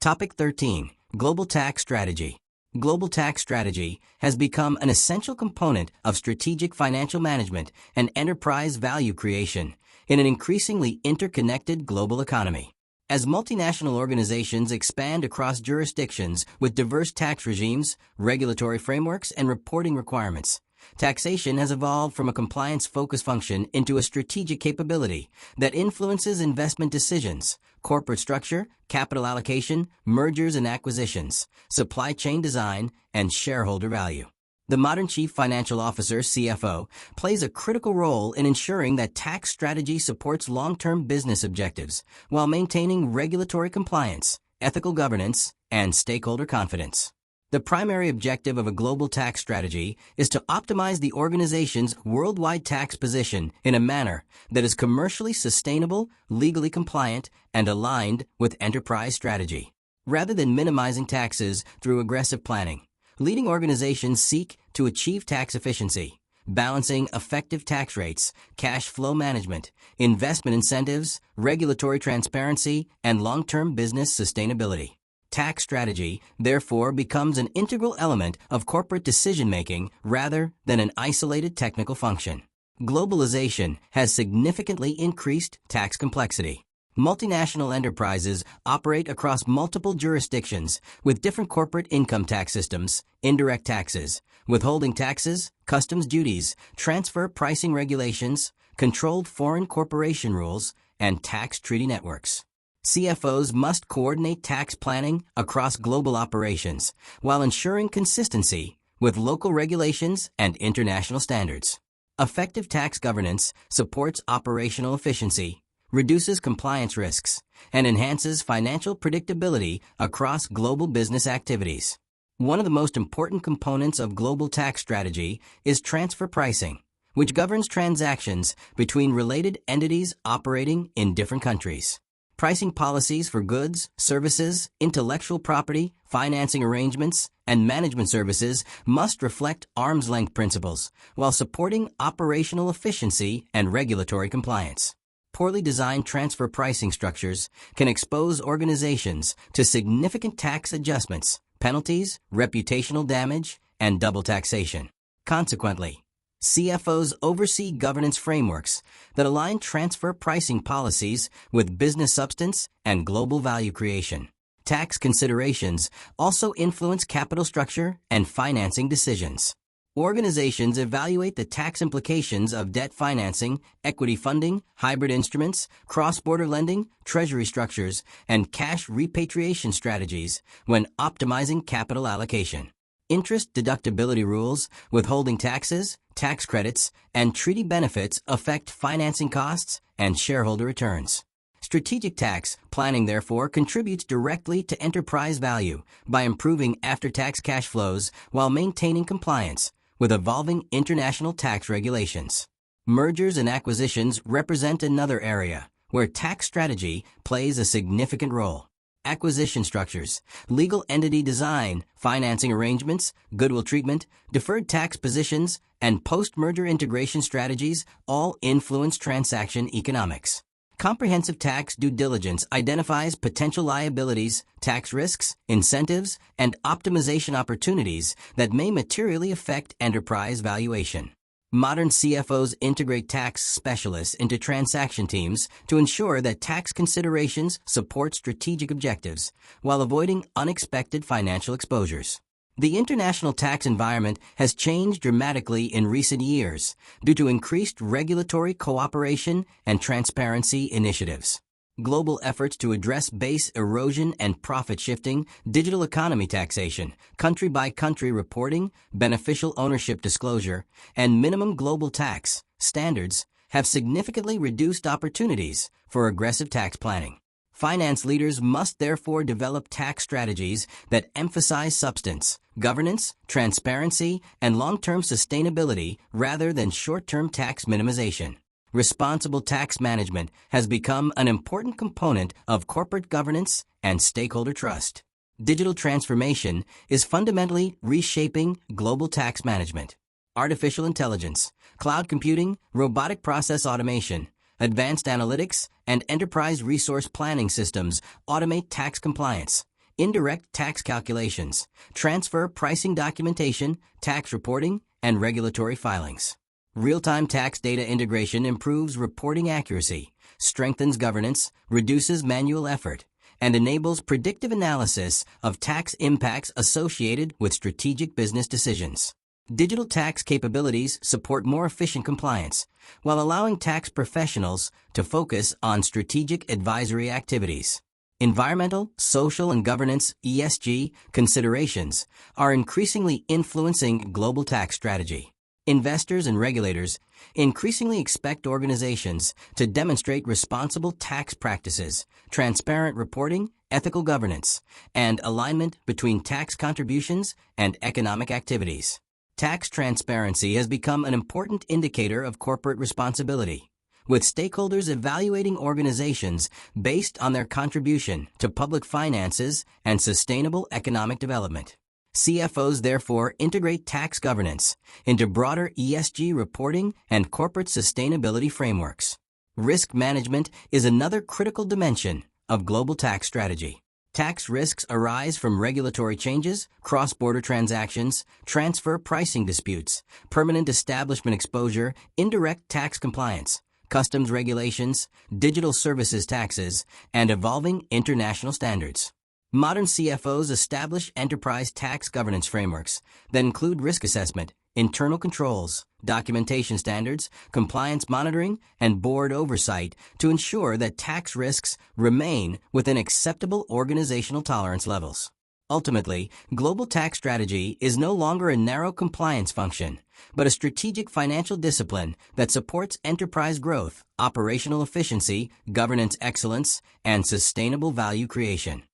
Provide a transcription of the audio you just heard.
Topic 13. Global Tax Strategy. Global tax strategy has become an essential component of strategic financial management and enterprise value creation in an increasingly interconnected global economy. As multinational organizations expand across jurisdictions with diverse tax regimes, regulatory frameworks, and reporting requirements, taxation has evolved from a compliance-focused function into a strategic capability that influences investment decisions, corporate structure, capital allocation, mergers and acquisitions, supply chain design, and shareholder value. The modern Chief Financial Officer, CFO, plays a critical role in ensuring that tax strategy supports long-term business objectives while maintaining regulatory compliance, ethical governance, and stakeholder confidence. The primary objective of a global tax strategy is to optimize the organization's worldwide tax position in a manner that is commercially sustainable, legally compliant, and aligned with enterprise strategy. Rather than minimizing taxes through aggressive planning, leading organizations seek to achieve tax efficiency, balancing effective tax rates, cash flow management, investment incentives, regulatory transparency, and long-term business sustainability. Tax strategy, therefore, becomes an integral element of corporate decision-making rather than an isolated technical function. Globalization has significantly increased tax complexity. Multinational enterprises operate across multiple jurisdictions with different corporate income tax systems, indirect taxes, withholding taxes, customs duties, transfer pricing regulations, controlled foreign corporation rules, and tax treaty networks. CFOs must coordinate tax planning across global operations while ensuring consistency with local regulations and international standards. Effective tax governance supports operational efficiency, reduces compliance risks, and enhances financial predictability across global business activities. One of the most important components of global tax strategy is transfer pricing, which governs transactions between related entities operating in different countries. Pricing policies for goods, services, intellectual property, financing arrangements, and management services must reflect arm's-length principles while supporting operational efficiency and regulatory compliance. Poorly designed transfer pricing structures can expose organizations to significant tax adjustments, penalties, reputational damage, and double taxation. Consequently, CFOs oversee governance frameworks that align transfer pricing policies with business substance and global value creation. Tax considerations also influence capital structure and financing decisions. Organizations evaluate the tax implications of debt financing, equity funding, hybrid instruments, cross-border lending, treasury structures, and cash repatriation strategies when optimizing capital allocation. Interest deductibility rules, withholding taxes, tax credits, and treaty benefits affect financing costs and shareholder returns. Strategic tax planning, therefore, contributes directly to enterprise value by improving after-tax cash flows while maintaining compliance with evolving international tax regulations. Mergers and acquisitions represent another area where tax strategy plays a significant role. Acquisition structures, legal entity design, financing arrangements, goodwill treatment, deferred tax positions, and post-merger integration strategies all influence transaction economics. Comprehensive tax due diligence identifies potential liabilities, tax risks, incentives, and optimization opportunities that may materially affect enterprise valuation. Modern CFOs integrate tax specialists into transaction teams to ensure that tax considerations support strategic objectives while avoiding unexpected financial exposures. The international tax environment has changed dramatically in recent years due to increased regulatory cooperation and transparency initiatives. Global efforts to address base erosion and profit shifting, digital economy taxation, country-by-country reporting, beneficial ownership disclosure, and minimum global tax standards have significantly reduced opportunities for aggressive tax planning. Finance leaders must therefore develop tax strategies that emphasize substance, governance, transparency, and long-term sustainability rather than short-term tax minimization. Responsible tax management has become an important component of corporate governance and stakeholder trust. Digital transformation is fundamentally reshaping global tax management. Artificial intelligence, cloud computing, robotic process automation, advanced analytics, and enterprise resource planning systems automate tax compliance, indirect tax calculations, transfer pricing documentation, tax reporting, and regulatory filings. Real-time tax data integration improves reporting accuracy, strengthens governance, reduces manual effort, and enables predictive analysis of tax impacts associated with strategic business decisions. Digital tax capabilities support more efficient compliance, while allowing tax professionals to focus on strategic advisory activities. Environmental, social, and governance (ESG) considerations are increasingly influencing global tax strategy. Investors and regulators increasingly expect organizations to demonstrate responsible tax practices, transparent reporting, ethical governance, and alignment between tax contributions and economic activities. Tax transparency has become an important indicator of corporate responsibility, with stakeholders evaluating organizations based on their contribution to public finances and sustainable economic development. CFOs therefore integrate tax governance into broader ESG reporting and corporate sustainability frameworks. Risk management is another critical dimension of global tax strategy. Tax risks arise from regulatory changes, cross-border transactions, transfer pricing disputes, permanent establishment exposure, indirect tax compliance, customs regulations, digital services taxes, and evolving international standards. Modern CFOs establish enterprise tax governance frameworks that include risk assessment, internal controls, documentation standards, compliance monitoring, and board oversight to ensure that tax risks remain within acceptable organizational tolerance levels. Ultimately, global tax strategy is no longer a narrow compliance function, but a strategic financial discipline that supports enterprise growth, operational efficiency, governance excellence, and sustainable value creation.